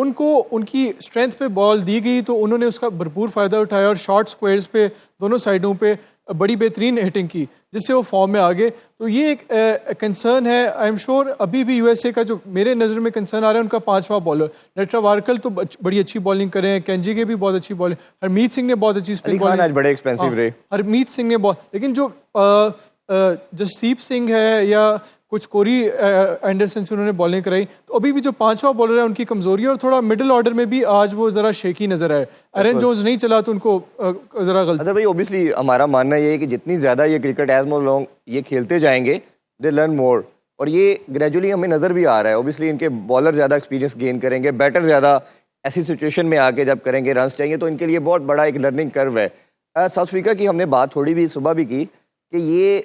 ان کو ان کی اسٹرینتھ پہ بال دی گئی تو انہوں نے اس کا بھرپور فائدہ اٹھایا اور شارٹ اسکوائرز پہ دونوں سائڈوں پہ بڑی بہترین ہٹنگ کی جس سے وہ فارم میں آگے. تو یہ ایک کنسرن ہے. آئی ایم شیور ابھی بھی یو ایس اے کا جو میرے نظر میں کنسرن آ رہا ہے ان کا 5واں بالر نیٹرا وارکل تو بڑی اچھی بالنگ کرے ہیں, کینجی کے بھی بہت اچھی بالنگ, ہرمیت سنگھ نے بہت اچھی اسپن بالنگ, آج بڑے ایکسپینسو رہے ہرمیت سنگھ نے بہت, لیکن جو جسدیپ سنگھ ہے یا کچھ کوری اینڈرسن سے انہوں نے بالنگ کرائی, تو ابھی بھی جو 5واں بالر ہے ان کی کمزوری ہے, اور تھوڑا مڈل آرڈر میں بھی آج وہ ذرا شیکی نظر آئے. ایرن جونز نہیں چلا تو ان کو ذرا غلط. اظہر بھائی اوبیسلی ہمارا ماننا یہ ہے کہ جتنی زیادہ یہ کرکٹ ایز مور لانگ یہ کھیلتے جائیں گے دے لرن مور, اور یہ گریجولی ہمیں نظر بھی آ رہا ہے. اوبیسلی ان کے بالر زیادہ ایکسپیرینس گین کریں گے, بیٹر زیادہ ایسی سچویشن میں آ کے جب کریں گے رنس چاہیے تو ان کے لیے بہت بڑا ایک لرننگ کرو ہے. ساؤتھ افریقہ کی ہم نے بات تھوڑی بھی صبح بھی کی کہ یہ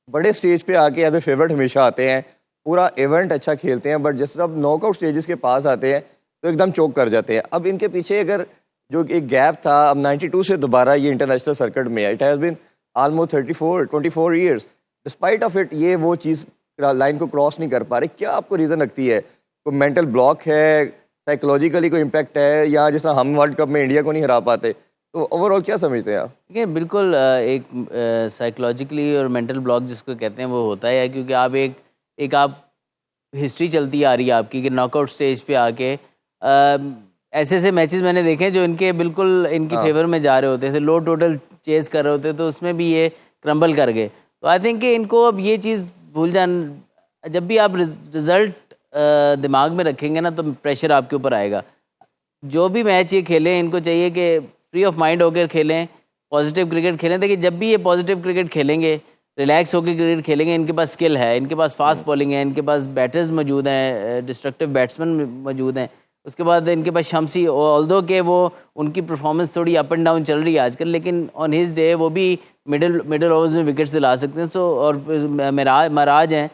بڑے سٹیج پہ آ کے ایز اے فیورٹ ہمیشہ آتے ہیں, پورا ایونٹ اچھا کھیلتے ہیں, بٹ جس طرح ناک آؤٹ سٹیجز کے پاس آتے ہیں تو ایک دم چوک کر جاتے ہیں. اب ان کے پیچھے اگر جو ایک گیپ تھا, اب 92 سے دوبارہ یہ انٹرنیشنل سرکٹ میں ہے, it has been almost 24 years, despite of it یہ وہ چیز لائن کو کراس نہیں کر پا رہے. کیا آپ کو ریزن لگتی ہے؟ کوئی مینٹل بلاک ہے, سائیکولوجیکلی کوئی امپیکٹ ہے, یا جس طرح ہم ورلڈ کپ میں انڈیا کو نہیں ہرا پاتے, تو اوور آل کیا سمجھتے ہیں آپ؟ دیکھیں بالکل ایک سائیکولوجیکلی اور مینٹل بلاک جس کو کہتے ہیں وہ ہوتا ہے, کیونکہ آپ ایک آپ ہسٹری چلتی آ رہی ہے آپ کی کہ ناک آؤٹ اسٹیج پہ آ کے ایسے ایسے میچز میں نے دیکھے جو ان کے بالکل ان کی فیور میں جا رہے ہوتے تھے, لو ٹوٹل چیز کر رہے ہوتے, تو اس میں بھی یہ کرمبل کر گئے. تو آئی تھنک کہ ان کو اب یہ چیز بھول جب بھی آپ رزلٹ دماغ میں رکھیں گے نا تو پریشر آپ کے اوپر آئے گا. جو بھی میچ یہ کھیلیں ان کو چاہیے کہ فری آف مائنڈ ہو کر کھیلیں, پازیٹیو کرکٹ کھیلیں. دیکھیے جب بھی یہ پازیٹیو کرکٹ کھیلیں گے, ریلیکس ہو کے کرکٹ کھیلیں گے, ان کے پاس اسکل ہے, ان کے پاس فاسٹ بالنگ ہے, ان کے پاس بیٹرز موجود ہیں, ڈسٹرکٹیو بیٹسمین موجود ہیں, اس کے بعد ان کے پاس شمسی, آلدو کہ وہ ان کی پرفارمنس تھوڑی اپ اینڈ ڈاؤن چل رہی ہے آج کل, لیکن آن ہز ڈے وہ بھی مڈل اوورز میں وکٹس دلا سکتے ہیں. سو اور مہراج ہیں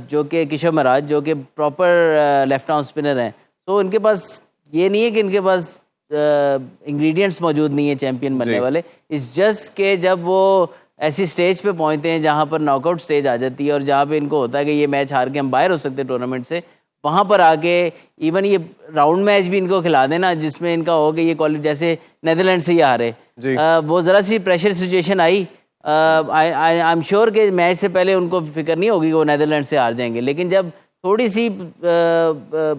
جو کہ کشور مہراج جو کہ پراپر لیفٹ آرم اسپنر ہیں. تو ان کے پاس یہ نہیں ہے کہ ان کے پاس انگریڈینٹس موجود نہیں ہیں چیمپئن بننے والے. اس جسٹ کہ جب وہ ایسی سٹیج پہ پہنچتے ہیں جہاں پر ناک آؤٹ سٹیج آ جاتی ہے اور جہاں پہ ان کو ہوتا ہے کہ یہ میچ ہار کے ہم باہر ہو سکتے ہیں ٹورنامنٹ سے, وہاں پر آ کے ایون یہ راؤنڈ میچ بھی ان کو کھلا دینا جس میں ان کا ہو کہ یہ جیسے نیدرلینڈ سے یہ ہارے, وہ ذرا سی پریشر سچویشن آئی, آئی ایم شیور کہ میچ سے پہلے ان کو فکر نہیں ہوگی کہ وہ نیدرلینڈ سے ہار جائیں گے. لیکن جب تھوڑی سی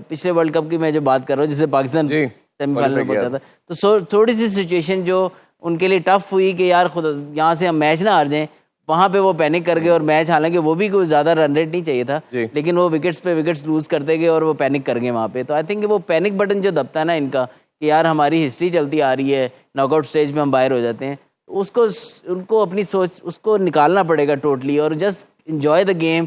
پچھلے ورلڈ کپ کی میں جو بات کر رہا ہوں جسے پاکستان سیمی فائنل میں پہنچا تھا, تو تھوڑی سی سچویشن جو ان کے لیے ٹف ہوئی کہ یار خود یہاں سے ہم میچ نہ ہار جائیں, وہاں پہ وہ پینک کر گئے. اور میچ حالانکہ وہ بھی کوئی زیادہ رن ریٹ نہیں چاہیے تھا, لیکن وہ وکٹس پہ وکٹس لوز کرتے گئے اور وہ پینک کر گئے وہاں پہ. تو آئی تھنک وہ پینک بٹن جو دبتا ہے نا ان کا کہ یار ہماری ہسٹری چلتی آ رہی ہے, ناک آؤٹ اسٹیج میں ہم باہر ہو جاتے ہیں, اس کو ان کو اپنی سوچ اس کو نکالنا پڑے گا ٹوٹلی, اور just enjoy the game.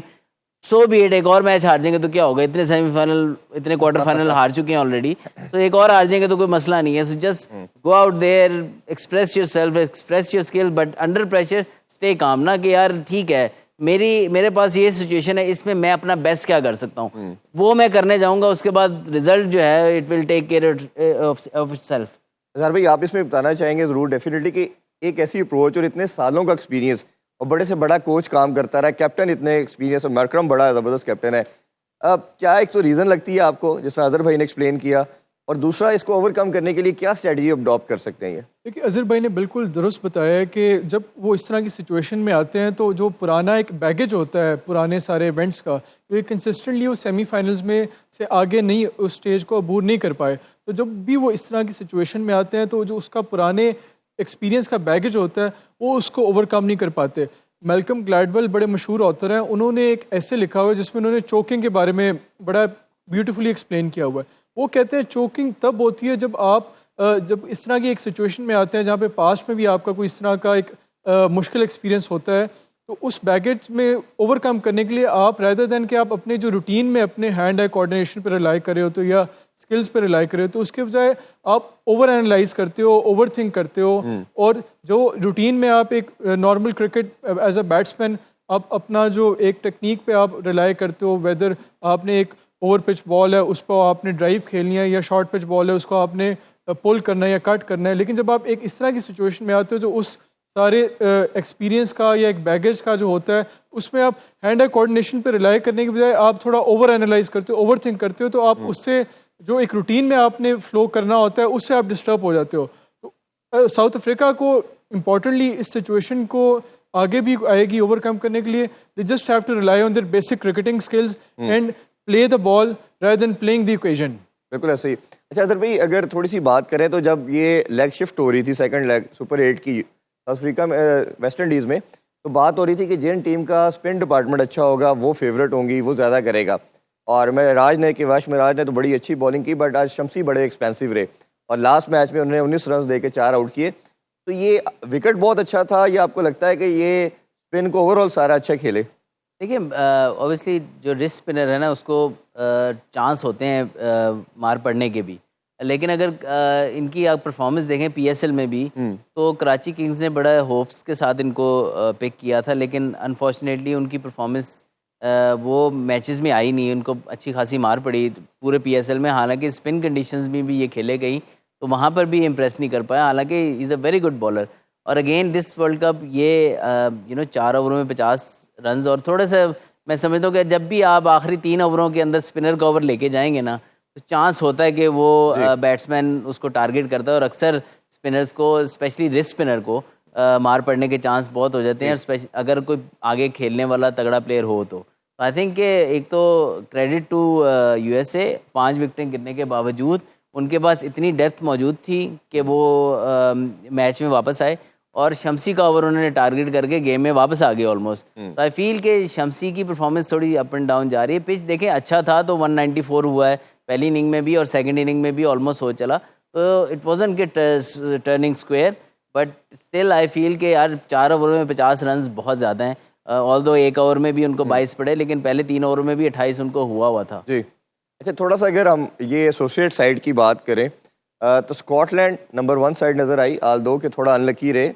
So be it, ایک اور میچ ہار جائیں گے تو کیا ہوگا, اتنے سیمی فائنل اتنے کوارٹر فائنل ہار چکے ہیں آلریڈی, تو ایک اور ہار جائیں گے تو کوئی مسئلہ نہیں ہے. So just go out there, express yourself, express your skill, but under pressure stay calm. نہ کہ یار ٹھیک ہے میرے پاس یہ سچویشن ہے, اس میں میں اپنا بیسٹ کیا کر سکتا ہوں, وہ میں کرنے جاؤں گا, اس کے بعد رزلٹ جو ہے it will take care of it self. Azhar بھائی آپ اس میں بتانا چاہیں گے ضرور ڈیفینیٹلی کہ ایک ایسی اپروچ اور اتنے سالوں کا ایکسپیرینس اور بڑے سے بڑا کوچ کام کرتا رہا, کیپٹن اتنے ایکسپیرینس, اور مرکرم بڑا زبردست کیپٹن ہے. اب کیا ایک تو ریزن لگتی ہے آپ کو جس طرح اظہر بھائی نے ایکسپلین کیا, اور دوسرا اس کو اوور کم کرنے کے لیے کیا اسٹریٹجی اڈاپٹ کر سکتے ہیں؟ یہ دیکھیے اظہر بھائی نے بالکل درست بتایا ہے کہ جب وہ اس طرح کی سچویشن میں آتے ہیں تو جو پرانا ایک بیگیج ہوتا ہے پرانے سارے ایونٹس کا, جو کنسسٹنٹلی وہ سیمی فائنلز میں سے آگے نہیں اس اسٹیج کو عبور نہیں کر پائے, تو جب بھی وہ اس طرح کی سچویشن میں آتے ہیں تو جو اس کا پرانے ایکسپیرینس کا بیگیج ہوتا ہے وہ اس کو اوور کم نہیں کر پاتے. میلکم گلیڈول بڑے مشہور آتھر ہیں, انہوں نے ایک ایسے لکھا ہوا ہے جس میں انہوں نے چوکنگ کے بارے میں بڑا بیوٹیفلی ایکسپلین کیا ہوا ہے. وہ کہتے ہیں چوکنگ تب ہوتی ہے جب آپ جب اس طرح کی ایک سچویشن میں آتے ہیں جہاں پہ پاسٹ میں بھی آپ کا کوئی اس طرح کا ایک مشکل ایکسپیرینس ہوتا ہے, تو اس بیگیج میں اوور کم کرنے کے لیے آپ رادر دین کہ آپ اپنے جو روٹین میں اپنے ہینڈ آئی کوآرڈینیشن پہ ریلائی کر رہے ہو تو یا اسکلز پہ ریلائی کر رہے ہو, تو اس کے بجائے آپ اوور اینالائز کرتے ہو, اوور تھنک کرتے ہو, اور جو روٹین میں آپ ایک normal cricket as a batsman آپ اپنا جو ایک ٹیکنیک پہ آپ ریلائی کرتے ہو, ویدر آپ نے ایک اوور پچ بال ہے اس پہ آپ نے ڈرائیو کھیلنی ہے, یا شارٹ پچ بال ہے اس کو آپ نے پل کرنا ہے یا کٹ کرنا ہے. لیکن جب آپ ایک اس طرح کی سچویشن میں آتے ہو جو اس سارے ایکسپیرینس کا یا ایک بیگیج کا جو ہوتا ہے اس میں آپ ہینڈ آئی کوآرڈینیشن پہ ریلائی کرنے کے بجائے آپ تھوڑا اوور اینالائز کرتے ہو, اوور تھنک کرتے ہو, تو آپ اس سے جو ایک روٹین میں آپ نے فلو کرنا ہوتا ہے اس سے آپ ڈسٹرب ہو جاتے ہو. تو ساؤتھ افریقہ کو امپورٹنٹلی اس سچویشن کو آگے بھی آئے گی اوور کم کرنے کے لیے. They just have to rely on their basic cricketing skills and play the ball rather than playing the occasion. بالکل ایسے ہی. اچھا اظہر بھائی اگر تھوڑی سی بات کریں تو جب یہ لیگ شفٹ ہو رہی تھی سیکنڈ لیگ سپر 8 کی ساؤتھ افریقہ میں ویسٹ انڈیز میں, تو بات ہو رہی تھی کہ جن ٹیم کا اسپن ڈپارٹمنٹ اچھا ہوگا وہ فیوریٹ ہوں گی, وہ زیادہ کرے گا. اور راج نے تو بڑی اچھی بالنگ کی, بٹ آج شمسی بڑے ایکسپینسو رہے اور لاسٹ میچ میں انہوں نے 19 رنز دے کے 4 آؤٹ کیے. تو یہ وکٹ بہت اچھا تھا یا آپ کو لگتا ہے کہ یہ اسپن کو اوور آل سارا اچھا کھیلے؟ دیکھیے اوبیسلی جو رسک اسپنر ہے نا اس کو چانس ہوتے ہیں مار پڑنے کے بھی, لیکن اگر ان کی آپ پرفارمنس دیکھیں پی ایس ایل میں بھی تو کراچی کنگز نے بڑا ہوپس کے ساتھ ان کو پک کیا تھا, لیکن انفارچونیٹلی ان کی پرفارمنس وہ میچز میں آئی نہیں, ان کو اچھی خاصی مار پڑی پورے پی ایس ایل میں. حالانکہ اسپن کنڈیشنز میں بھی یہ کھیلے گئی تو وہاں پر بھی امپریس نہیں کر پایا, حالانکہ از اے ویری گڈ بالر. اور اگین دس ورلڈ کپ یہ 4 اووروں میں 50 رنز, اور تھوڑے سے میں سمجھتا ہوں کہ جب بھی آپ آخری 3 اووروں کے اندر اسپنر کا اوور لے کے جائیں گے نا تو چانس ہوتا ہے کہ وہ بیٹسمین اس کو ٹارگیٹ کرتا ہے, اور اکثر اسپنرز کو اسپیشلی رسک اسپنر کو مار پڑنے کے چانس بہت ہو جاتے ہیں, اگر کوئی آگے کھیلنے والا تگڑا پلیئر ہو تو. آئی تھنک کہ ایک تو credit to U S A, 5 وکٹیں گرنے کے باوجود ان کے پاس اتنی ڈیپتھ موجود تھی کہ وہ میچ میں واپس آئے, اور شمسی کا اوور انہوں نے ٹارگیٹ کر کے گیم میں واپس آ گئے آلموسٹ. تو آئی فیل کہ شمسی کی پرفارمنس تھوڑی اپ اینڈ ڈاؤن جا رہی ہے. پچ دیکھیں اچھا تھا تو 194 ہوا ہے پہلی اننگ میں بھی, اور سیکنڈ اننگ میں بھی آلموسٹ ہو چلا, تو اٹ وازنٹ کہ turning square, but still I feel کہ یار 4 اووروں میں 50 رنز بہت زیادہ ہیں. آل دو ایک اوور میں بھی ان کو 22 پڑے, لیکن پہلے 3 اوور میں بھی 28 ان کو ہوا تھا. جی اچھا, تھوڑا سا اگر ہم یہ ایسوسیٹ سائڈ کی بات کریں تو اسکاٹ لینڈ نمبر 1 سائڈ نظر آئی, آل دو کہ تھوڑا انلکی رہے,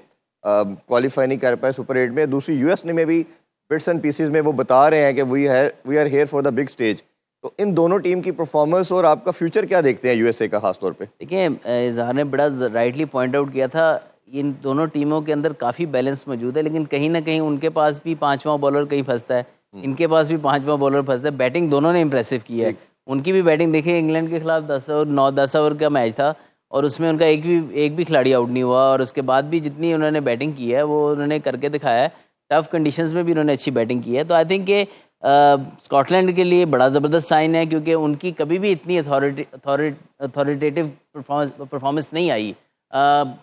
کوالیفائی نہیں کر پائے سپر 8 میں. دوسری یو ایس میں بھی بٹس اینڈ پیسز میں وہ بتا رہے ہیں کہ we are here for the big stage. تو ان دونوں ٹیم کی پرفارمنس اور آپ کا فیوچر کیا دیکھتے ہیں یو ایس اے کا خاص طور پہ؟ دیکھیں اظہار نے بڑا رائٹلی پوائنٹ آؤٹ کیا تھا, ان دونوں ٹیموں کے اندر کافی بیلنس موجود ہے, لیکن کہیں نہ کہیں ان کے پاس بھی 5واں بالر کہیں پھنستا ہے, ان کے پاس بھی 5واں بالر پھنستا ہے. بیٹنگ دونوں نے امپریسو کی ہے, ان کی بھی بیٹنگ دیکھیں, انگلینڈ کے خلاف 10 اوور کا میچ تھا اور اس میں ان کا ایک بھی کھلاڑی آؤٹ نہیں ہوا, اور اس کے بعد بھی جتنی انہوں نے بیٹنگ کی ہے وہ انہوں نے کر کے دکھایا ہے. ٹف کنڈیشنز میں بھی انہوں نے اچھی بیٹنگ کی ہے. تو آئی تھنک کہ اسکاٹ لینڈ کے لیے بڑا زبردست سائن ہے, کیونکہ ان کی کبھی بھی اتنی اتھارٹیٹیو پرفارمنس نہیں آئی.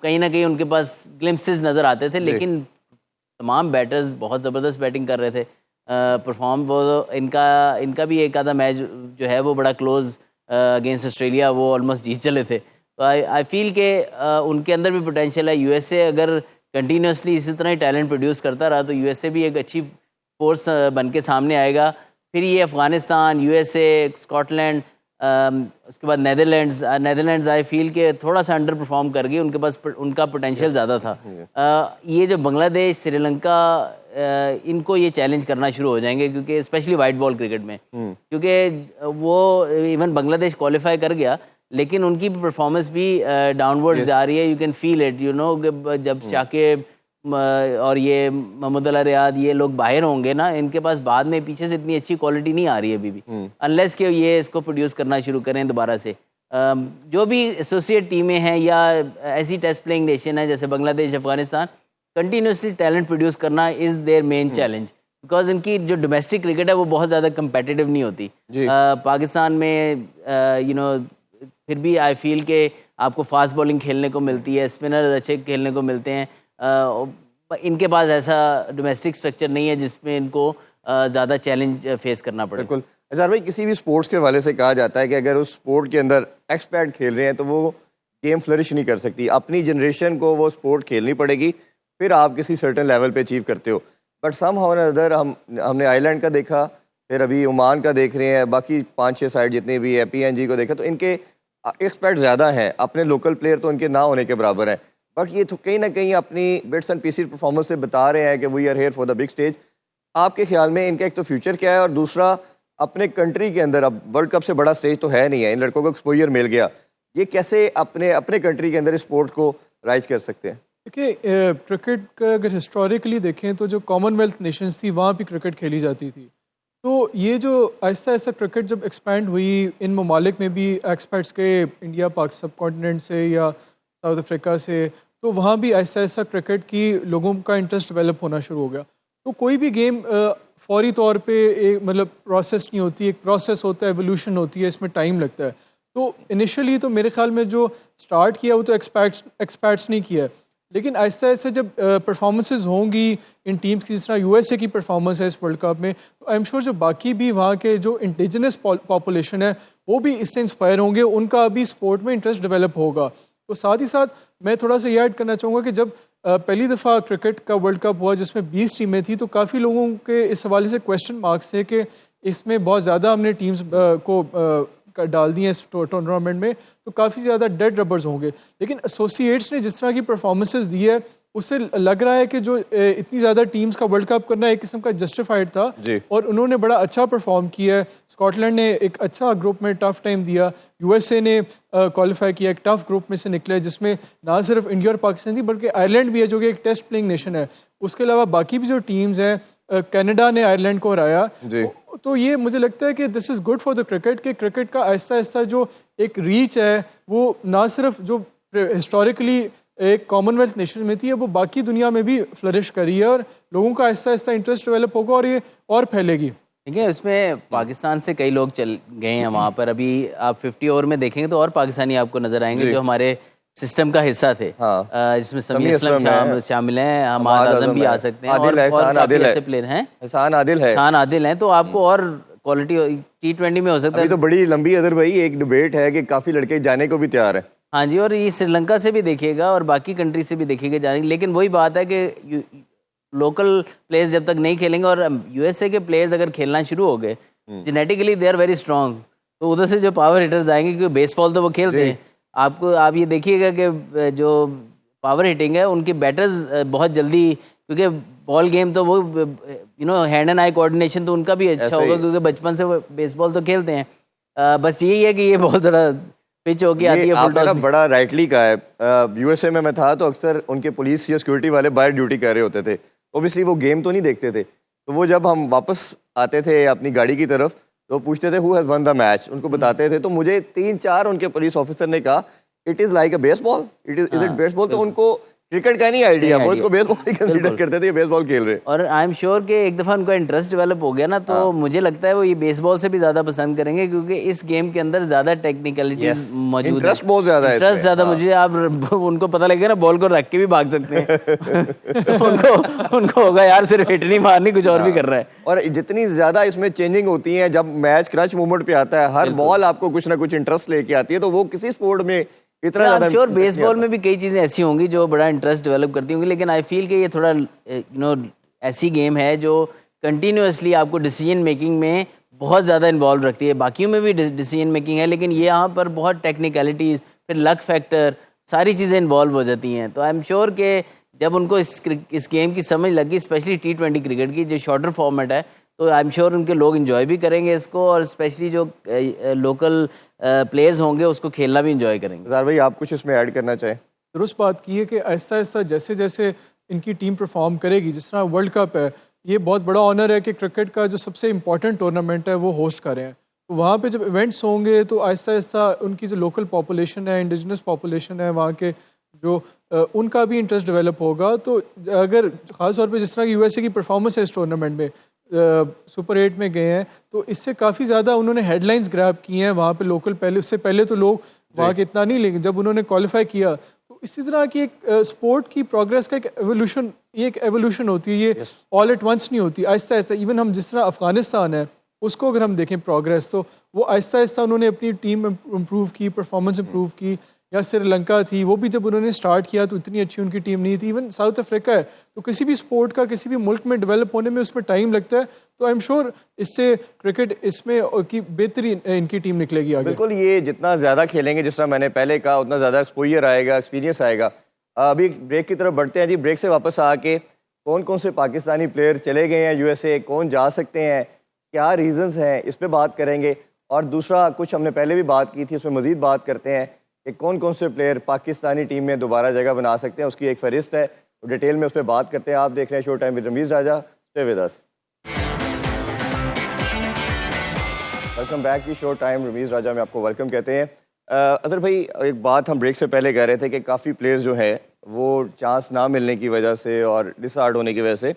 کہیں نہ کہیں ان کے پاس گلمپسز نظر آتے تھے, لیکن تمام بیٹرز بہت زبردست بیٹنگ کر رہے تھے. پرفارم وہ ان کا بھی ایک آدھا میچ جو ہے وہ بڑا کلوز اگینسٹ آسٹریلیا وہ آلموسٹ جیت چلے تھے. تو آئی فیل کہ ان کے اندر بھی پوٹینشیل ہے. یو ایس اے اگر کنٹینیوسلی اسی طرح ہی ٹیلنٹ پروڈیوس کرتا رہا تو یو ایس اے بھی ایک اچھی فورس بن کے سامنے آئے گا. پھر یہ Afghanistan, U S A, Scotland, اس کے بعد نیدرلینڈز آئی فیل کہ تھوڑا سا انڈر پرفارم کر گئی, ان کے پاس ان کا پوٹینشیل زیادہ تھا. یہ جو بنگلہ دیش, سری لنکا, ان کو یہ چیلنج کرنا شروع ہو جائیں گے, کیونکہ اسپیشلی وائٹ بال کرکٹ میں, کیونکہ وہ ایون بنگلہ دیش کوالیفائی کر گیا لیکن ان کی پرفارمنس بھی ڈاؤن ورڈ جا رہی ہے. You can feel it, you know, جب شاکب اور یہ محمد اللہ ریاض یہ لوگ باہر ہوں گے نا, ان کے پاس بعد میں پیچھے سے اتنی اچھی کوالٹی نہیں آ رہی ہے ابھی بھی, انلیس کہ یہ اس کو پروڈیوس کرنا شروع کریں دوبارہ سے. جو بھی ایسوسیٹ ٹیمیں ہیں یا ایسی ٹیسٹ پلینگ نیشن ہے جیسے بنگلہ دیش, افغانستان, کنٹینیوسلی ٹیلنٹ پروڈیوس کرنا is their main challenge, because ان کی جو ڈومیسٹک کرکٹ ہے وہ بہت زیادہ کمپیٹیٹیو نہیں ہوتی. پاکستان میں پھر بھی آئی فیل کہ آپ کو فاسٹ بالنگ کھیلنے کو ملتی ہے, اسپنر اچھے کھیلنے کو ملتے ہیں. ان کے پاس ایسا ڈومیسٹک اسٹرکچر نہیں ہے جس میں ان کو زیادہ چیلنج فیس کرنا پڑے. بالکل. اظہر بھائی, کسی بھی اسپورٹس کے حوالے سے کہا جاتا ہے کہ اگر اس اسپورٹ کے اندر ایکسپرٹ کھیل رہے ہیں تو وہ گیم فلرش نہیں کر سکتی. اپنی جنریشن کو وہ اسپورٹ کھیلنی پڑے گی, پھر آپ کسی سرٹن لیول پہ اچیو کرتے ہو. بٹ سم ہاؤ ادر ہم نے آئی لینڈ کا دیکھا, پھر ابھی عمان کا دیکھ رہے ہیں, باقی 5-6 سائڈ جتنے بھی ہے, پی این جی کو دیکھا, تو ان کے ایکسپرٹ زیادہ ہیں, اپنے لوکل پلیئر تو ان کے نہ ہونے کے برابر ہیں. بٹ یہ تو کہیں نہ کہیں اپنی بٹس اینڈ پیسز پرفارمنس سے بتا رہے ہیں کہ we are here for the big stage. آپ کے خیال میں ان کا ایک تو فیوچر کیا ہے, اور دوسرا اپنے کنٹری کے اندر, اب ورلڈ کپ سے بڑا اسٹیج تو ہے نہیں ہے, ان لڑکوں کو ایکسپوجر مل گیا, یہ کیسے اپنے کنٹری کے اندر اسپورٹ کو رائز کر سکتے ہیں؟ دیکھیے کرکٹ کا اگر ہسٹوریکلی دیکھیں تو جو کامن ویلتھ نیشنز تھی وہاں بھی کرکٹ کھیلی جاتی تھی, تو یہ جو آہستہ آہستہ کرکٹ جب ایکسپینڈ ہوئی ان ممالک میں بھی ایکسپرٹس کے انڈیا پاک سب کانٹیننٹ سے یا ساؤتھ افریقہ سے، تو وہاں بھی آہستہ آہستہ کرکٹ کی لوگوں کا انٹرسٹ ڈیولپ ہونا شروع ہو گیا. تو کوئی بھی گیم فوری طور پہ ایک مطلب پروسیس نہیں ہوتی، ایک پروسیس ہوتا ہے، ایولیوشن ہوتی ہے، اس میں ٹائم لگتا ہے. تو انیشلی تو میرے خیال میں جو سٹارٹ کیا وہ تو ایکسپیکٹس نہیں کیا، لیکن آہستہ آہستہ جب پرفارمنسز ہوں گی ان ٹیمز کی، جس طرح یو ایس اے کی پرفارمنس ہے اس ورلڈ کپ میں، تو آئی ایم شیور جو باقی بھی وہاں کے جو انڈیجنس پاپولیشن ہے وہ بھی اس سے انسپائر ہوں گے، ان کا بھی اسپورٹ میں انٹرسٹ ڈیولپ ہوگا. تو ساتھ ہی ساتھ میں تھوڑا سا یہ ایڈ کرنا چاہوں گا کہ جب پہلی دفعہ کرکٹ کا ورلڈ کپ ہوا جس میں 20 ٹیمیں تھیں، تو کافی لوگوں کے اس حوالے سے کویشچن مارکس تھے کہ اس میں بہت زیادہ ہم نے ٹیمز کو ڈال دی ہیں اس ٹورنامنٹ میں، تو کافی زیادہ ڈیڈ ربرز ہوں گے. لیکن ایسوسیٹس نے جس طرح کی پرفارمنسز دی ہے اس سے لگ رہا ہے کہ جو اتنی زیادہ ٹیمز کا ورلڈ کپ کرنا ایک قسم کا جسٹیفائڈ تھا جی. اور انہوں نے بڑا اچھا پرفارم کیا ہے. اسکاٹ لینڈ نے ایک اچھا گروپ میں ٹف ٹائم دیا، یو ایس اے نے کوالیفائی کیا ایک ٹف گروپ میں سے نکلے جس میں نہ صرف انڈیا اور پاکستان تھی بلکہ آئرلینڈ بھی ہے جو کہ ایک ٹیسٹ پلینگ نیشن ہے. اس کے علاوہ باقی بھی جو ٹیمز ہیں، کینیڈا نے آئرلینڈ کو ہرایا. جی. تو یہ مجھے لگتا ہے کہ this is good for the cricket کہ کرکٹ کا آہستہ آہستہ جو ایک ریچ ہے وہ نہ صرف جو ہسٹوریکلی ایک کامن ویلتھ نیشن میں تھی، وہ باقی دنیا میں بھی فلرش کری ہے اور لوگوں کا آہستہ آہستہ انٹرسٹ ڈیولپ ہوگا اور یہ اور پھیلے گی. دیکھیں اس میں پاکستان سے کئی لوگ چل گئے ہیں وہاں پر. ابھی آپ 50 اوور میں دیکھیں گے تو اور پاکستانی آپ کو نظر آئیں گے جو ہمارے سسٹم کا حصہ تھے، جس میں سمیع اسلم شامل ہیں، حماد اعظم بھی آ سکتے ہیں اور کافی ایسے پلیئر ہیں، احسان عادل ہے. تو آپ کو اور کوالٹی T20 میں ہو سکتا ہے. ابھی تو بڑی لمبی اظہر بھائی ایک ڈبیٹ ہے کہ کافی لڑکے جانے کو بھی تیار ہیں. ہاں جی، اور یہ سری لنکا سے بھی دیکھیے گا اور باقی کنٹری سے بھی دیکھیے گا جانے. لیکن وہی بات ہے کہ لوکل پلیئرز جب تک نہیں کھیلیں گے، اور یو ایس اے کے پلیئرز اگر کھیلنا شروع ہو گئے genetically they are very strong, تو ادھر سے جو پاور ہٹرز آئیں گے کیونکہ بیس بال تو وہ کھیلتے ہیں. آپ یہ دیکھیے گا کہ جو پاور ہٹنگ ہے ان کی بیٹرز بہت جلدی، کیونکہ بال گیم تو وہ ہینڈ اینڈ آئی کوآرڈینیشن تو ان کا بھی اچھا ہوگا کیونکہ بچپن سے وہ بیس بال تو کھیلتے ہیں. بس یہی ہے کہ یہ بہت زیادہ پچ ہو کے آتی ہے. آپ نے بڑا رائٹلی کہا ہے. یو ایس اے میں تھا تو اکثر ان کے پولیس یا سیکورٹی والے باہر ڈیوٹی کر رہے ہوتے تھے، اوبیسلی وہ گیم تو نہیں دیکھتے تھے. تو وہ جب ہم واپس آتے تھے اپنی گاڑی کی طرف تو پوچھتے تھے who has won the match, ان کو بتاتے تھے. تو مجھے 3-4 ان کے پولیس آفیسر نے کہا it is like a baseball, is it baseball. تو ان کو کرکٹ کا نہیں آئیڈیا، وہ اس کو بیس بال ہی کنسیڈر کرتے تھے، بیس بال کھیل رہے. اور آئی ایم شیور کہ ایک دفعہ ان کا انٹرسٹ ڈیولپ ہو گیا نا تو مجھے لگتا ہے وہ یہ بیس بال سے بھی زیادہ پسند کریں گے کیونکہ اس گیم کے اندر زیادہ ٹیکنیکلٹیز موجود ہے. انٹرسٹ بہت زیادہ ہے، انٹرسٹ زیادہ. مجھے آپ ان کو پتہ لگے گا نا بال کو رکھ کے بھی بھاگ سکتے ہیں ان کو ہوگا یار صرف ہٹ نہیں مارنی، کچھ اور بھی کر رہا ہے. اور جتنی زیادہ اس میں چینجنگ ہوتی ہیں، جب میچ کرچ مومنٹ پہ آتا ہے ہر بال آپ کو کچھ نہ کچھ انٹرسٹ لے کے آتی ہے، تو وہ کسی سپورٹ میں اتنا زیادہ شیور بیس بال میں بھی کئی چیزیں ایسی ہوں گی جو بڑا انٹرسٹ ڈیولپ کرتی ہوں گی. لیکن آئی فیل کہ یہ تھوڑا ایسی گیم ہے جو کنٹینیوسلی آپ کو ڈیسیجن میکنگ میں بہت زیادہ انوالو رکھتی ہے. باقیوں میں بھی ڈیسیجن میکنگ ہے لیکن یہ یہاں پر بہت ٹیکنیکلٹیز، پھر لک فیکٹر، ساری چیزیں انوالو ہو جاتی ہیں. تو آئی ایم شیور کہ جب ان کو اس گیم کی سمجھ لگی، اسپیشلی T20 کرکٹ کی جو شارٹر فارمیٹ ہے، تو آئی ایم شیور ان کے لوگ انجوائے بھی کریں گے اس کو، اور اسپیشلی جو لوکل پلیئرز ہوں گے اس کو کھیلنا بھی انجوائے کریں گے. زار بھائی آپ کچھ اس میں ایڈ کرنا چاہیں؟ درست بات کی ہے کہ آہستہ آہستہ جیسے جیسے ان کی ٹیم پرفارم کرے گی، جس طرح ورلڈ کپ ہے، یہ بہت بڑا آنر ہے کہ کرکٹ کا جو سب سے امپورٹنٹ ٹورنامنٹ ہے وہ ہوسٹ کر رہے ہیں. تو وہاں پہ جب ایونٹس ہوں گے تو آہستہ آہستہ ان کی جو لوکل پاپولیشن ہے، انڈیجنس پاپولیشن ہے وہاں کے، جو ان کا بھی انٹرسٹ ڈیولپ ہوگا. تو اگر خاص طور پہ جس طرح یو ایس اے کی پرفارمنس ہے اس ٹورنامنٹ میں، سپر 8 میں گئے ہیں، تو اس سے کافی زیادہ انہوں نے ہیڈ لائنز گریب کی ہیں وہاں پہ لوکل. اس سے پہلے تو لوگ وہاں کے اتنا نہیں، لیکن جب انہوں نے کوالیفائی کیا تو اسی طرح کی ایک اسپورٹ کی پروگرس کا ایک ایولیوشن، یہ ایک ایولیوشن ہوتی ہے، یہ آل ایٹ ونس نہیں ہوتی، آہستہ آہستہ. ایون ہم جس طرح افغانستان ہے اس کو اگر ہم دیکھیں پروگرس، تو وہ آہستہ آہستہ انہوں نے اپنی ٹیم امپروو کی، پرفارمنس امپروو کی. یا سری لنکا تھی، وہ بھی جب انہوں نے اسٹارٹ کیا تو اتنی اچھی ان کی ٹیم نہیں تھی. ایون ساؤتھ افریقہ ہے. تو کسی بھی اسپورٹ کا کسی بھی ملک میں ڈیولپ ہونے میں اس میں ٹائم لگتا ہے. تو آئی ایم شیور اس سے کرکٹ اس میں کی بہترین ان کی ٹیم نکلے گی آگے. بالکل، یہ جتنا زیادہ کھیلیں گے، جس طرح میں نے پہلے کہا، اتنا زیادہ ایکسپوئر آئے گا، ایکسپیرینس آئے گا. ابھی بریک کی طرف بڑھتے ہیں جی. بریک سے واپس آ کے کون کون سے پاکستانی پلیئر چلے گئے ہیں یو ایس اے، کون جا سکتے ہیں، کیا ریزنز ہیں، اس پہ بات کریں گے. اور دوسرا کچھ ہم نے پہلے بھی بات کی تھی، اس میں مزید بات کرتے ہیں کہ کون کون سے پلیئر پاکستانی ٹیم میں دوبارہ جگہ بنا سکتے ہیں. اس کی ایک فہرست ہے، ڈیٹیل میں اس پہ بات کرتے ہیں. آپ دیکھ رہے ہیں show time with Rameez Raja. Stay with us. Welcome back کی شو ٹائم رمیز راجہ میں آپ کو ویلکم کہتے ہیں. اظہر بھائی ایک بات ہم بریک سے پہلے کہہ رہے تھے کہ کافی پلیئرز جو ہیں وہ چانس نہ ملنے کی وجہ سے اور ڈس ہارڈ ہونے کی وجہ سے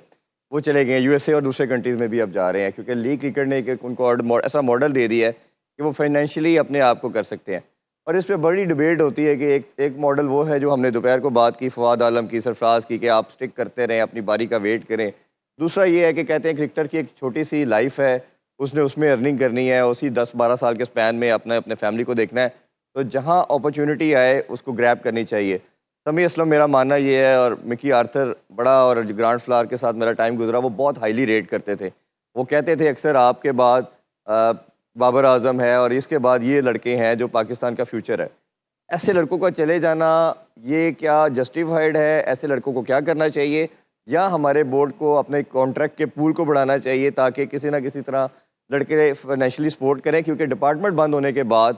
وہ چلے گئے ہیں یو ایس اے اور دوسرے کنٹریز میں بھی اب جا رہے ہیں, کیونکہ لیگ کرکٹ نے ان کو ایسا ماڈل دے دیا ہے کہ وہ فائنینشلی اپنے آپ کو کر سکتے ہیں. اور اس پہ بڑی ڈبیٹ ہوتی ہے کہ ایک ماڈل وہ ہے جو ہم نے دوپہر کو بات کی فواد عالم کی, سرفراز کی, کہ آپ سٹک کرتے رہیں, اپنی باری کا ویٹ کریں. دوسرا یہ ہے کہ کہتے ہیں کرکٹر کی ایک چھوٹی سی لائف ہے, اس نے اس میں ارننگ کرنی ہے, اسی 10-12 سال کے سپین میں اپنے فیملی کو دیکھنا ہے, تو جہاں اپرچونٹی آئے اس کو گریب کرنی چاہیے. سمیع اسلم میرا ماننا یہ ہے, اور مکی آرتھر بڑا اور گرانٹ فلاور کے ساتھ میرا ٹائم گزرا, وہ بہت ہائیلی ریٹ کرتے تھے. وہ کہتے تھے اکثر آپ کے بعد بابر اعظم ہے اور اس کے بعد یہ لڑکے ہیں جو پاکستان کا فیوچر ہے. ایسے لڑکوں کا چلے جانا یہ کیا جسٹیفائڈ ہے؟ ایسے لڑکوں کو کیا کرنا چاہیے, یا ہمارے بورڈ کو اپنے کانٹریکٹ کے پول کو بڑھانا چاہیے تاکہ کسی نہ کسی طرح لڑکے فائنینشلی سپورٹ کریں, کیونکہ ڈپارٹمنٹ بند ہونے کے بعد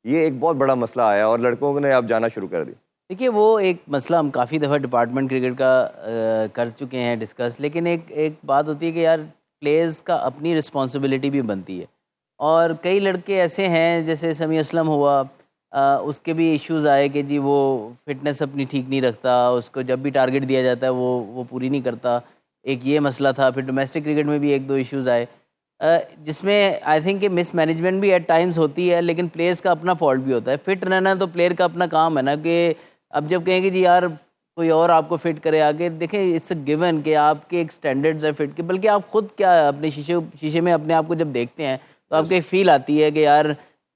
یہ ایک بہت بڑا مسئلہ آیا اور لڑکوں نے اب جانا شروع کر دی. دیکھیے وہ ایک مسئلہ ہم کافی دفعہ ڈپارٹمنٹ کرکٹ کا کر چکے ہیں ڈسکس, لیکن ایک بات ہوتی ہے کہ یار پلیئرز کا اپنی رسپانسبلٹی بھی بنتی ہے. اور کئی لڑکے ایسے ہیں جیسے سمیع اسلم ہوا, اس کے بھی ایشوز آئے کہ جی وہ فٹنس اپنی ٹھیک نہیں رکھتا, اس کو جب بھی ٹارگٹ دیا جاتا ہے وہ پوری نہیں کرتا, ایک یہ مسئلہ تھا. پھر ڈومیسٹک کرکٹ میں بھی 1-2 ایشوز آئے جس میں آئی تھنک کہ مس مینجمنٹ بھی ایٹ ٹائمز ہوتی ہے, لیکن پلیئرز کا اپنا فالٹ بھی ہوتا ہے. فٹ رہنا تو پلیئر کا اپنا کام ہے نا, کہ اب جب کہیں گے جی یار کوئی اور آپ کو فٹ کرے آگے, دیکھیں اٹس اے گیون کہ آپ کے ایک سٹینڈرڈز ہیں فٹ کے, بلکہ آپ خود کیا اپنے شیشے میں اپنے آپ کو جب دیکھتے ہیں تو آپ کو ایک فیل آتی ہے کہ یار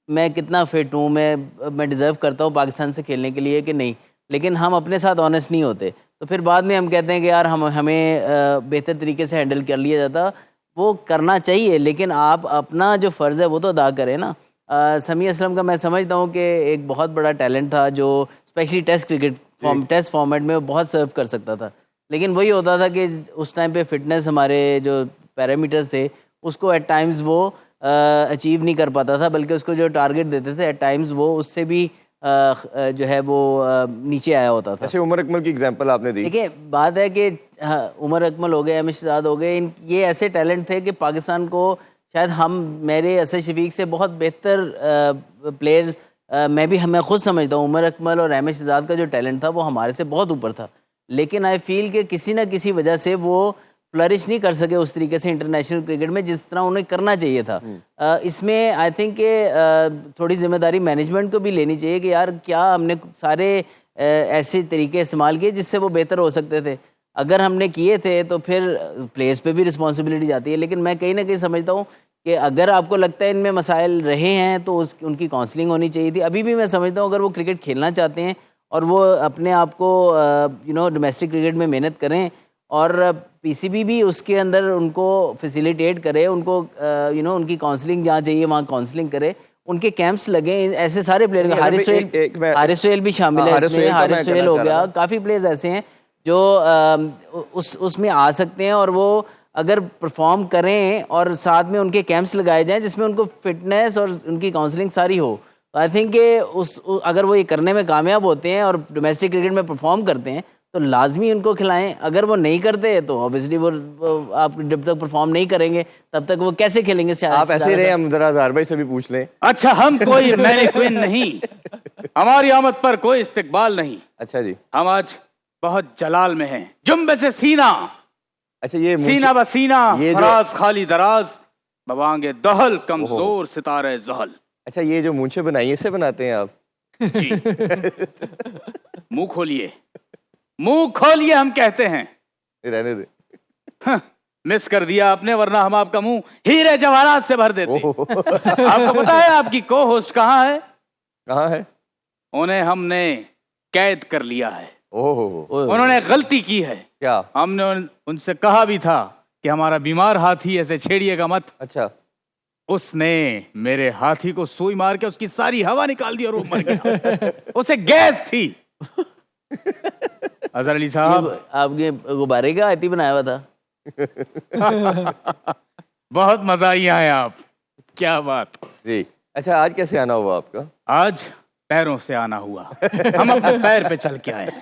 میں کتنا فٹ ہوں, میں ڈیزرو کرتا ہوں پاکستان سے کھیلنے کے لیے کہ نہیں. لیکن ہم اپنے ساتھ آنیسٹ نہیں ہوتے, تو پھر بعد میں ہم کہتے ہیں کہ یار ہمیں بہتر طریقے سے ہینڈل کر لیا جاتا. وہ کرنا چاہیے, لیکن آپ اپنا جو فرض ہے وہ تو ادا کریں نا. سمیع اسلم کا میں سمجھتا ہوں کہ ایک بہت بڑا ٹیلنٹ تھا جو specially test cricket test format میں بہت سرو کر سکتا تھا, لیکن وہی ہوتا تھا کہ اس ٹائم پہ فٹنس ہمارے جو پیرامیٹرز تھے اس کو ایٹ ٹائمز وہ اچیو نہیں کر پاتا تھا, بلکہ اس کو جو ٹارگٹ دیتے تھے ایٹ ٹائمز وہ اس سے بھی جو ہے وہ نیچے آیا ہوتا تھا. ایسے عمر اکمل کی ایگزامپل آپ نے دی. دیکھیں بات ہے کہ عمر اکمل ہو گئے, احمد شہزاد ہو گئے, یہ ایسے ٹیلنٹ تھے کہ پاکستان کو شاید میرے اسد شفیق سے بہت بہتر پلیئرز میں خود سمجھتا ہوں عمر اکمل اور احمد شہزاد کا جو ٹیلنٹ تھا وہ ہمارے سے بہت اوپر تھا, لیکن آئی فیل کہ کسی نہ کسی وجہ سے وہ فلرش نہیں کر سکے اس طریقے سے انٹرنیشنل کرکٹ میں جس طرح انہیں کرنا چاہیے تھا. اس میں آئی تھنک کہ تھوڑی ذمہ داری مینجمنٹ کو بھی لینی چاہیے کہ یار کیا ہم نے سارے ایسے طریقے استعمال کیے جس سے وہ بہتر ہو سکتے تھے. اگر ہم نے کیے تھے تو پھر پلیئرز پہ بھی رسپانسبلٹی جاتی ہے, لیکن میں کہیں نہ کہیں سمجھتا ہوں کہ اگر آپ کو لگتا ہے ان میں مسائل رہے ہیں تو ان کی کاؤنسلنگ ہونی چاہیے تھی. ابھی بھی میں سمجھتا ہوں اگر وہ کرکٹ کھیلنا چاہتے ہیں اور وہ اپنے آپ کو ڈومیسٹک کرکٹ میں محنت کریں اور پی سی بی بھی اس کے اندر ان کو فیسیلیٹیٹ کرے, ان کو ان کی کاؤنسلنگ جہاں چاہیے وہاں کاؤنسلنگ کرے, ان کے کیمپس لگیں. ایسے سارے پلیئر, حارث سہیل بھی شامل ہے اس میں, حارث سہیل ہو گیا, کافی پلیئرز ایسے ہیں جو اس میں آ سکتے ہیں, اور وہ اگر پرفارم کریں اور ساتھ میں ان کے کیمپس لگائے جائیں جس میں ان کو فٹنس اور ان کی کاؤنسلنگ ساری ہو, تو آئی تھنک کہ اگر وہ یہ کرنے میں کامیاب ہوتے ہیں اور ڈومیسٹک کرکٹ میں پرفارم کرتے ہیں تو لازمی ان کو کھلائیں. اگر وہ نہیں کرتے تو اوبیسلی وہ آپ جب تک پرفارم نہیں کریں گے تب تک وہ کیسے کھیلیں گے. آپ ایسے ہی رہے, ہم ذرا اظہر بھائی سے بھی پوچھ لیں. اچھا ہم کوئی مینیکوین نہیں, ہماری آمد پر کوئی استقبال نہیں. اچھا جی, ہم آج بہت جلال میں ہیں, جنب سے سینہ, اچھا یہ سینہ بسینہ, فراز خالی دراز, بوانگ دہل, کمزور ستارے زحل. اچھا یہ جو مونچھیں بنائی اس سے بناتے ہیں آپ؟ جی منہ کھولیے, منہ کھولیے ہم کہتے ہیں. رہنے دے, مس کر دیا آپ نے, ورنہ ہم آپ کا منہ ہیرے جواہرات سے بھر دیتے. آپ کو پتا ہے آپ کی کو ہوسٹ کہاں ہے؟ کہاں ہے؟ انہیں ہم نے قید کر لیا ہے. انہوں نے غلطی کی ہے. کیا؟ ہم نے ان سے کہا بھی تھا کہ ہمارا بیمار ہاتھی ایسے چھیڑیے گا مت. اچھا, اس نے میرے ہاتھی کو سوئی مار کے اس کی ساری ہوا نکال دی اور وہ مر گیا. اسے گیس تھی. اظہر علی صاحب آپ کے غبارے کا آتی بنایا ہوا تھا. بہت مزاحیہ ہیں آپ, کیا بات. جی اچھا, آج کیسے آنا ہوا آپ کا؟ آج پیروں سے آنا ہوا, ہم اپنے پیر پہ چل کے آئے ہیں.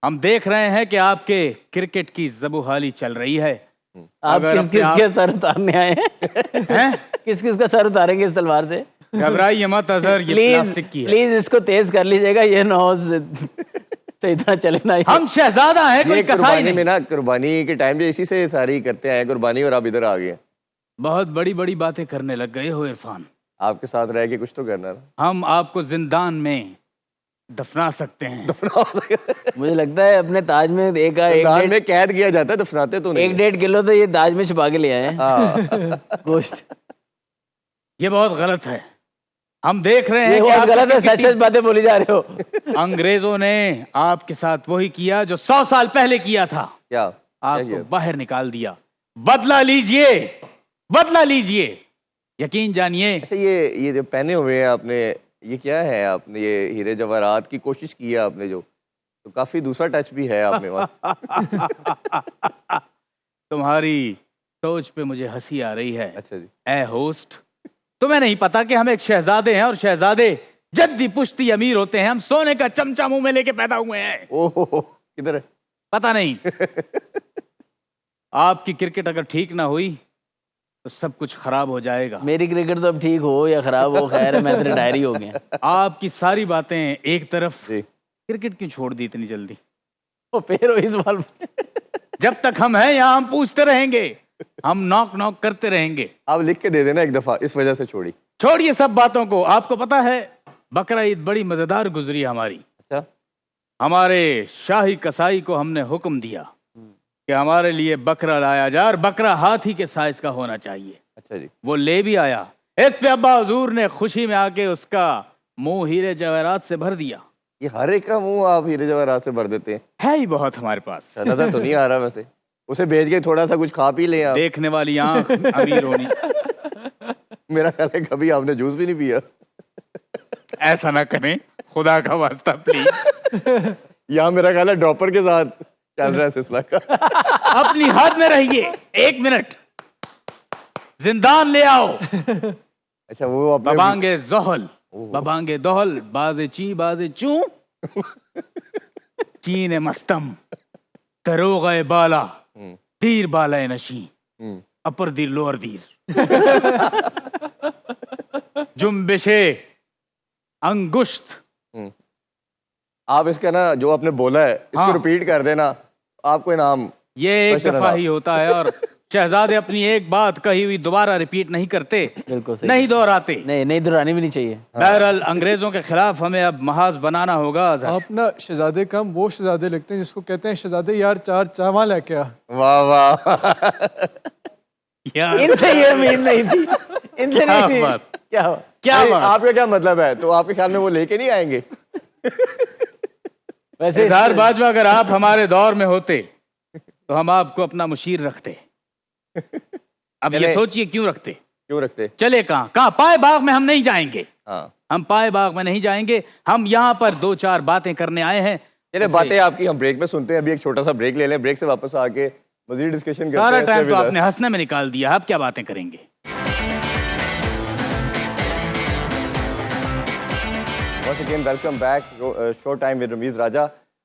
ہم دیکھ رہے ہیں کہ آپ کے کرکٹ کی زبو حالی چل رہی ہے, آپ اگر کس اپنے کس کے سر اتارنے آئے ہیں؟ کس کس کا سر اتاریں گے اس تلوار سے؟ گھبرائیے مت اظہر، یہ پلیز پلاسٹک کی ہے. پلیز اس کو تیز کر لیجیے گا، یہ نہ ہو صحیح طرح چلے نا. ہم شہزادہ ہیں، کوئی یہ کسائی قربانی نہیں. میں نا، قربانی کے ٹائم پہ اسی سے ساری کرتے ہیں قربانی، اور آپ ادھر آ گئے. بہت بڑی بڑی باتیں کرنے لگ گئے ہو عرفان. آپ کے ساتھ رہ کے کچھ تو کرنا نا. ہم آپ کو زندان میں دفنا سکتے ہیں. مجھے لگتا ہے اپنے تاج میں ایک دان میں قید کیا جاتا ہے، دفناتے تو نہیں. 1.5 کلو تو یہ تاج میں چھپا کے لے آئے ہیں ہاں گوشت. یہ بہت غلط ہے. ہم دیکھ رہے ہیں یہ کہ بہت آپ غلط ہے، کی سچ سچ باتیں بولی جا رہے ہو. انگریزوں نے آپ کے ساتھ وہی کیا جو 100 سال پہلے کیا تھا. کیا آپ کو باہر نکال دیا. بدلہ لیجئے، بدلہ لیجئے، یقین جانیے. اچھا یہ جو پہنے ہوئے ہیں آپ نے، یہ کیا ہے؟ آپ نے یہ ہیرے جواہرات کی کوشش کی ہے آپ نے، جو تو کافی دوسرا ٹچ بھی ہے آپ نے وہاں. تمہاری سوچ پہ مجھے ہنسی آ رہی ہے. اچھا جی. اے ہوسٹ، تمہیں نہیں پتا کہ ہم ایک شہزادے ہیں، اور شہزادے جدی پشتی امیر ہوتے ہیں. ہم سونے کا چمچہ منہ میں لے کے پیدا ہوئے ہیں. اوہ کدھر ہے؟ پتا نہیں. آپ کی کرکٹ اگر ٹھیک نہ ہوئی تو سب کچھ خراب ہو جائے گا. میری کرکٹ تو اب ٹھیک ہو یا خراب ہو، خیر ہے، میں تو ریٹائر ہی ہو گیا. آپ کی ساری باتیں ایک طرف، جی. کرکٹ کیوں چھوڑ دی اتنی جلدی؟ وہ پھر وہی سوال. جب تک ہم ہیں یہاں ہم پوچھتے رہیں گے، ہم نوک نوک کرتے رہیں گے. آپ لکھ کے دے دینا ایک دفعہ، اس وجہ سے چھوڑی. چھوڑیے سب باتوں کو. آپ کو پتا ہے بقرہ عید بڑی مزیدار گزری ہماری. اچھا. ہمارے شاہی کسائی کو ہم نے حکم دیا کہ ہمارے لیے بکرا لایا جائے، اور بکرا ہاتھی کے سائز کا ہونا چاہیے. اچھا جی. وہ لے بھی آیا. اس پہ ابا حضور نے خوشی میں آ کے اس کا منہ ہیرے جواہرات سے بھر دیا. یہ ہر ایک کا منہ آپ ہیرے جواہرات سے بھر دیتے ہیں؟ ہے ہی بہت ہمارے پاس. نظر تو نہیں آ رہا ویسے. اسے بھیج کے تھوڑا سا کچھ کھا پی لیں آپ. دیکھنے والی آنکھ امیر ہونی. میرا خیال ہے کبھی آپ نے جوس بھی نہیں پیا. ایسا نہ کریں خدا کا واسطہ پلیز. یہاں میرا خیال ہے ڈراپر کے ساتھ چل رہا ہے سلسلہ کا. اپنی حد میں رہیے. 1 منٹ. زندان لے آؤ. اچھا وہ اپنے ببانگے زحل، ببانگے دہل، باز چی باز چوں، چین مستم، تروغ بالا، دیر بالا نشیں، اپر دیر لور دیر، جنبش انگشت. آپ اس کا نا جو آپ نے بولا ہے اس کو ریپیٹ کر دینا، آپ کو انعام. یہ ایک دفعہ ہی ہوتا ہے، اور شہزادے اپنی ایک بات کہی ہوئی دوبارہ ریپیٹ نہیں کرتے، بالکل صحیح. نہیں دہراتے. نہیں دہرانی بھی نہیں چاہیے. بہرحال انگریزوں کے خلاف ہمیں اب محاذ بنانا ہوگا. آپ نا شہزادے کم وہ شہزادے لگتے ہیں جس کو کہتے ہیں شہزادے یار 4 چاواں لے کے آ. واہ واہ. ان سے یہ امید نہیں تھی، ان سے نہیں تھی. کیا کیا بات. آپ کا کیا مطلب ہے؟ تو آپ کے خیال میں وہ لے کے نہیں آئیں گے؟ ویسے اظہار باجوہ اگر آپ ہمارے دور میں ہوتے تو ہم آپ کو اپنا مشیر رکھتے. اب یہ سوچئے کیوں رکھتے؟ کیوں رکھتے؟ چلے کہاں پائے باغ میں ہم نہیں جائیں گے. ہاں ہم پائے باغ میں نہیں جائیں گے. ہم یہاں پر 2-4 باتیں کرنے آئے ہیں. چلے باتیں آپ کی ہم بریک میں سنتے ہیں. ابھی ایک چھوٹا سا بریک لے لیں، بریک سے واپس آ کے مزید ڈسکشن کرتے ہیں. سارا ٹائم تو آپ نے ہنسنے میں نکال دیا. آپ کیا باتیں کریں گے؟ once again welcome back. Show time with Rameez Raja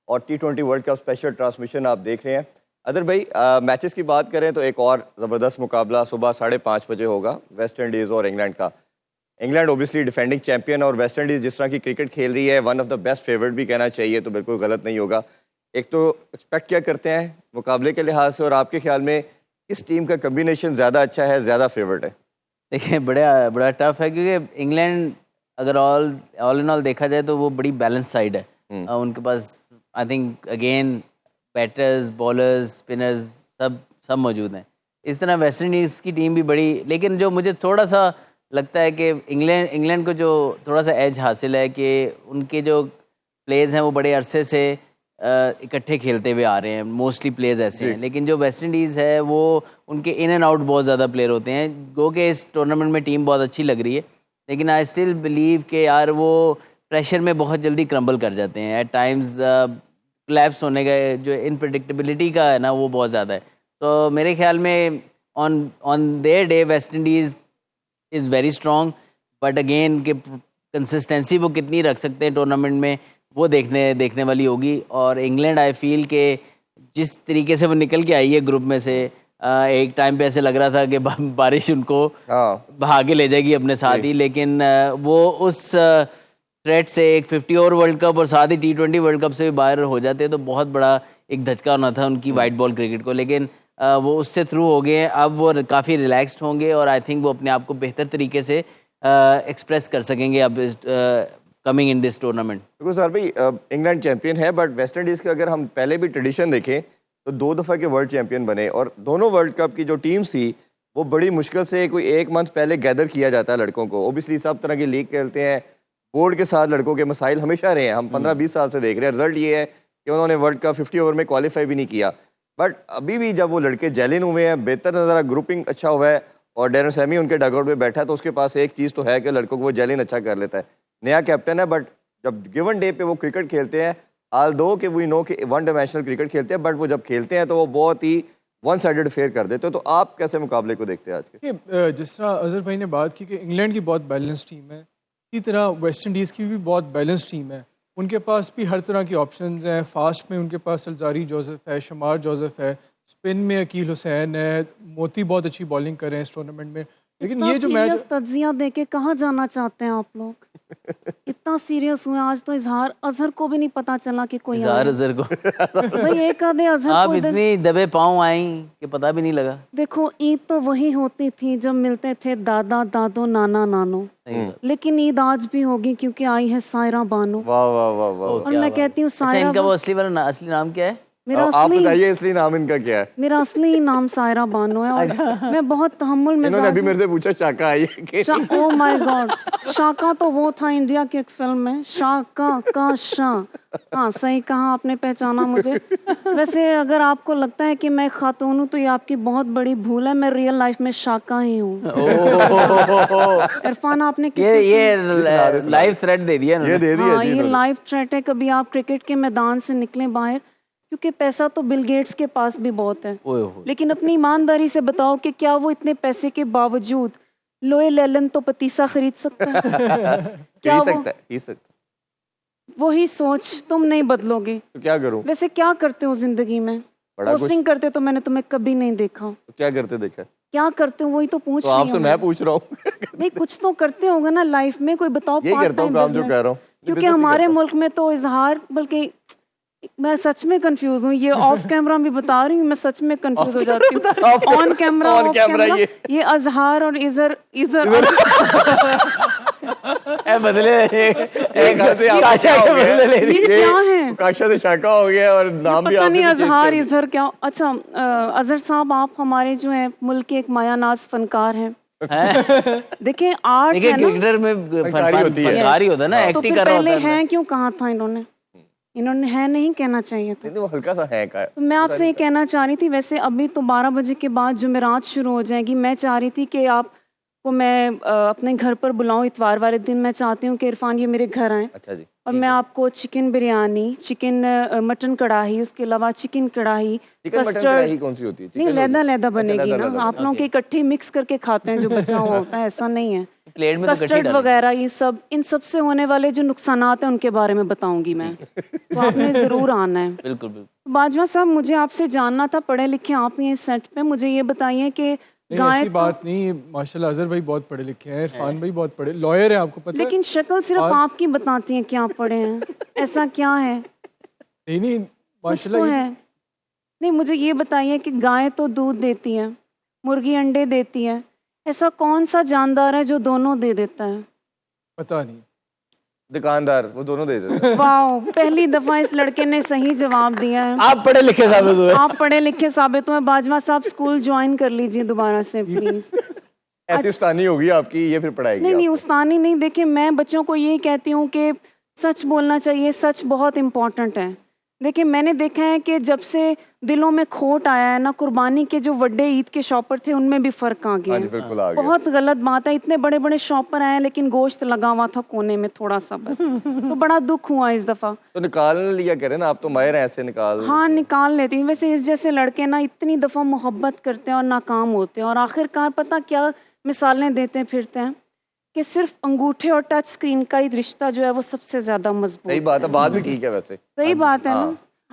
اور T20 world cup special transmission آپ دیکھ رہے ہیں. اظہر بھائی میچز کی بات کریں تو ایک اور زبردست مقابلہ صبح 5:30 بجے ہوگا، ویسٹ انڈیز اور انگلینڈ کا. انگلینڈ اوبیسلی ڈیفینڈنگ چیمپئن، اور ویسٹ انڈیز جس طرح کی کرکٹ کھیل رہی ہے one of the best favourite بھی کہنا چاہیے، تو بالکل غلط نہیں ہوگا. ایک تو ایکسپیکٹ کیا کرتے ہیں مقابلے کے لحاظ سے، اور آپ کے خیال میں کس ٹیم کا کمبینیشن زیادہ اچھا ہے، زیادہ فیورٹ ہے؟ دیکھیں بڑا ٹف ہے، کیونکہ انگلینڈ اگر آل ان آل دیکھا جائے تو وہ بڑی بیلنس سائڈ ہے. ان کے پاس I think again batters, bowlers, spinners سب موجود ہیں. اس طرح ویسٹ انڈیز کی ٹیم بھی بڑی، لیکن جو مجھے تھوڑا سا لگتا ہے کہ انگلینڈ کو جو تھوڑا سا ایج حاصل ہے کہ ان کے جو پلیئرز ہیں وہ بڑے عرصے سے اکٹھے کھیلتے ہوئے آ رہے ہیں، موسٹلی پلیئرز ایسے ہیں. لیکن جو ویسٹ انڈیز ہے وہ ان کے ان اینڈ آؤٹ بہت زیادہ پلیئر ہوتے ہیں. گو کہ اس ٹورنامنٹ میں ٹیم بہت اچھی لگ رہی ہے، لیکن آئی اسٹل بلیو کہ یار وہ پریشر میں بہت جلدی کرمبل کر جاتے ہیں. ایٹ ٹائمز کلیپس ہونے کا جو انپریڈکٹیبلٹی کا ہے نا وہ بہت زیادہ ہے. تو میرے خیال میں on their day West Indies is very strong, but again کہ کنسسٹینسی وہ کتنی رکھ سکتے ہیں ٹورنامنٹ میں وہ دیکھنے والی ہوگی. اور انگلینڈ آئی فیل کہ جس طریقے سے وہ نکل کے آئی ہے گروپ میں سے، ایک ٹائم پہ ایسے لگ رہا تھا کہ بارش ان کو بہا کے لے جائے گی اپنے ساتھ ہی، لیکن وہ اس تھریٹ سے ایک 50 اوور ورلڈ کپ اور ساتھ ہی T20 ورلڈ کپ سے بھی باہر ہو جاتے تو بہت بڑا ایک دھچکا ہونا تھا ان کی وائٹ بال کرکٹ کو، لیکن وہ اس سے تھرو ہو گئے ہیں. اب وہ کافی ریلیکسڈ ہوں گے اور آئی تھنک وہ اپنے آپ کو بہتر طریقے سے ایکسپریس کر سکیں گے اب کمنگ ان دس ٹورنامنٹ. دیکھو سر بھائی، انگلینڈ چیمپئن ہے بٹ ویسٹ انڈیز کے اگر ہم پہلے بھی ٹریڈیشن دیکھیں تو 2 دفعہ کے ورلڈ چیمپئن بنے، اور دونوں ورلڈ کپ کی جو ٹیمز تھی وہ بڑی مشکل سے کوئی 1 منتھ پہلے گیدر کیا جاتا ہے لڑکوں کو. اوبیسلی سب طرح کی لیگ کھیلتے ہیں، بورڈ کے ساتھ لڑکوں کے مسائل ہمیشہ رہے ہیں، ہم 15-20 سال سے دیکھ رہے ہیں. رزلٹ یہ ہے کہ انہوں نے ورلڈ کپ 50 اوور میں کوالیفائی بھی نہیں کیا، بٹ ابھی بھی جب وہ لڑکے جیلن ہوئے ہیں، بہتر نظر گروپنگ اچھا ہوا ہے، اور ڈیرن سیمی ان کے ڈگ آؤٹ میں بیٹھا ہے، تو اس کے پاس ایک چیز تو ہے کہ لڑکوں کو وہ جیلن اچھا کر لیتا ہے. نیا کیپٹن ہے، بٹ جب گیون ڈے پہ وہ کرکٹ کھیلتے ہیں، آل دو کہ وی نو کہ 1 ڈائمینشنل کرکٹ کھیلتے ہیں، بٹ وہ جب کھیلتے ہیں تو وہ بہت ہی 1 سائیڈڈ فیئر کر دیتے ہیں. تو آپ کیسے مقابلے کو دیکھتے ہیں آج کے؟ جس طرح اظہر بھائی نے بات کی کہ انگلینڈ کی بہت بیلنس ٹیم ہے، اسی طرح ویسٹ انڈیز کی بھی بہت بیلنس ٹیم ہے. ان کے پاس بھی ہر طرح کی آپشنز ہیں. فاسٹ میں ان کے پاس الزاری جوزف ہے، شمار جوزف ہے، اسپن میں عقیل حسین ہے، موتی بہت اچھی بالنگ کر رہے ہیں اس ٹورنامنٹ میں. لیکن یہ جو میچ تجزیہ دے کے کہاں جانا چاہتے ہیں آپ لوگ؟ اتنا سیریس ہوئے آج تو اظہر کو بھی نہیں پتا چلا کہ کوئی اظہر کو بھائی ایک آدھے اظہر آپ اتنی دبے پاؤں آئیں کہ پتہ بھی نہیں لگا. دیکھو عید تو وہی ہوتی تھی جب ملتے تھے دادا دادو نانا نانو، لیکن عید آج بھی ہوگی کیونکہ آئی ہے سائرہ بانو. واہ واہ واہ واہ. اور میں کہتی ہوں سائرہ، ان کا وہ اصلی والا اصلی نام کیا ہے؟ آپ بتائیے اصلی نام ان کا کیا ہے؟ میرا اصلی نام سائرہ بانو ہے، اور میں بہت تحمل میں انہوں نے ابھی میرے سے پوچھا شاکا آئی ہے کہ او مائی گاڈ، شاکا تو وہ تھا انڈیا کی ایک فلم میں، شاکا کا شاہ. ہاں صحیح کہا آپ نے، پہچانا مجھے. ویسے اگر آپ کو لگتا ہے کہ میں خاتون ہوں تو یہ آپ کی بہت بڑی بھول ہے، میں ریئل لائف میں شاکا ہی ہوں. عرفان آپ نے یہ لائیو تھریٹ دے دیا. ہاں یہ لائیو تھریٹ ہے. کبھی آپ کرکٹ کے میدان سے نکلیں باہر، کیونکہ پیسہ تو بل گیٹس کے پاس بھی بہت ہے، لیکن اپنی ایمانداری سے بتاؤ کہ کیا وہ اتنے پیسے کے باوجود لوئے لیلن تو پتیسا خرید سکتا ہے؟ کیا وہی سوچ تم نہیں بدلو گے تو کیا کروں؟ ویسے کیا کرتے ہو زندگی میں؟ پوسٹنگ کرتے تو میں نے تمہیں کبھی نہیں دیکھا. کیا کرتے دیکھا؟ کیا کرتے ہو وہی تو پوچھ رہی ہوں. آپ سے میں پوچھ رہا ہوں. نہیں کچھ تو کرتے ہوگا نا لائف میں، کوئی بتاؤ. یہ کرتا ہوں کام جو کہہ رہا ہوں، کیونکہ ہمارے ملک میں تو اظہار، بلکہ میں سچ میں کنفیوز ہوں. یہ آف کیمرہ بھی بتا رہی ہوں، میں سچ میں کنفیوز ہو جاتی ہوں. آن کیمرہ یہ اظہار اور بدلے کیا ہے؟ کاشا سے شاکا ہو گیا اور نام بھی پتہ نہیں اظہار اظہر کیا. اچھا اظہر صاحب، آپ ہمارے جو ہے ملک کے ایک مایہ ناز فنکار ہیں. دیکھیں آرٹ ہے نا، کرکٹر میں فنکاری ہوتا ہے نا، تو ایکٹنگ پھر کر رہا پہلے ہوتا ہے. ہیں کیوں کہا تھا انہوں نے ہے نہیں کہنا چاہیے تھا. ہلکا سا ہے کا. تو میں آپ سے یہ کہنا چاہ رہی تھی، ویسے ابھی تو 12 بجے کے بعد جمعرات شروع ہو جائے گی. میں چاہ رہی تھی کہ آپ کو میں اپنے گھر پر بلاؤں اتوار والے دن. میں چاہتی ہوں کہ عرفان یہ میرے گھر آئیں. اچھا جی. اور میں آپ کو چکن بریانی، چکن مٹن کڑاہی، اس کے علاوہ چکن کڑاہی، کڑاہی کون سی ہوتی ہے؟ نہیں علیحدہ بنے گی نا. آپ لوگوں کے اکٹھی مکس کر کے کھاتے ہیں جو بچا ہوا ہوتا ہے، ایسا نہیں ہے. کسٹرڈ وغیرہ یہ سب، ان سب سے ہونے والے جو نقصانات ہیں ان کے بارے میں بتاؤں گی میں. تو آپ نے ضرور آنا ہے. بالکل بالکل. باجوہ صاحب مجھے آپ سے جاننا تھا، پڑھے لکھے آپ ہیں اس سیٹ پہ، مجھے یہ بتائیے کہ ایسی بات نہیں، ماشاءاللہ اظہر بھائی بہت پڑھے لکھے ہیں، عرفان بھائی بہت پڑھے، لائر ہے، آپ کو پتہ ہے. لیکن شکل صرف آپ کی بتاتی ہیں کیا پڑھے ہیں. ایسا کیا ہے؟ نہیں ماشاءاللہ ہے. نہیں مجھے یہ بتائیے کہ گائے تو دودھ دیتی ہے، مرغی انڈے دیتی ہے، ایسا کون سا جاندار ہے جو دونوں دے دیتا ہے؟ پتہ نہیں. دکاندار، وہ دونوں دے دیتے ہیں. واو، پہلی دفعہ اس لڑکے نے صحیح جواب دیا ہے. آپ پڑھے لکھے ثابت ہوئے. آپ پڑھے لکھے ثابت ہوئے. باجوہ صاحب اسکول جوائن کر لیجیے دوبارہ سے پلیز. ایسی استانی ہوگی آپ کی، یہ پھر پڑھائے گی. نہیں استانی نہیں. دیکھیں میں بچوں کو یہی کہتی ہوں کہ سچ بولنا چاہیے، سچ بہت امپورٹنٹ ہے. دیکھیں میں نے دیکھا ہے کہ جب سے دلوں میں کھوٹ آیا ہے نا، قربانی کے جو وڈے عید کے شاپر تھے ان میں بھی فرق آ گیا ہے. بہت غلط بات ہے. اتنے بڑے بڑے شاپر آئے لیکن گوشت لگا ہوا تھا کونے میں تھوڑا سا بس. تو بڑا دکھ ہوا اس دفعہ. تو نکال لیا کریں نا، آپ تو ماہر ہیں ایسے نکال. ہاں نکال لیتی ہوں. ویسے اس جیسے لڑکے نا اتنی دفعہ محبت کرتے ہیں اور ناکام ہوتے ہیں، اور آخر کار پتہ کیا مثالیں دیتے پھرتے ہیں کہ صرف انگوٹھے اور ٹچ سکرین کا ہی رشتہ جو ہے وہ سب سے زیادہ مضبوط. صحیح بات ہے، بات بھی ٹھیک ہے ویسے. صحیح بات ہے نا.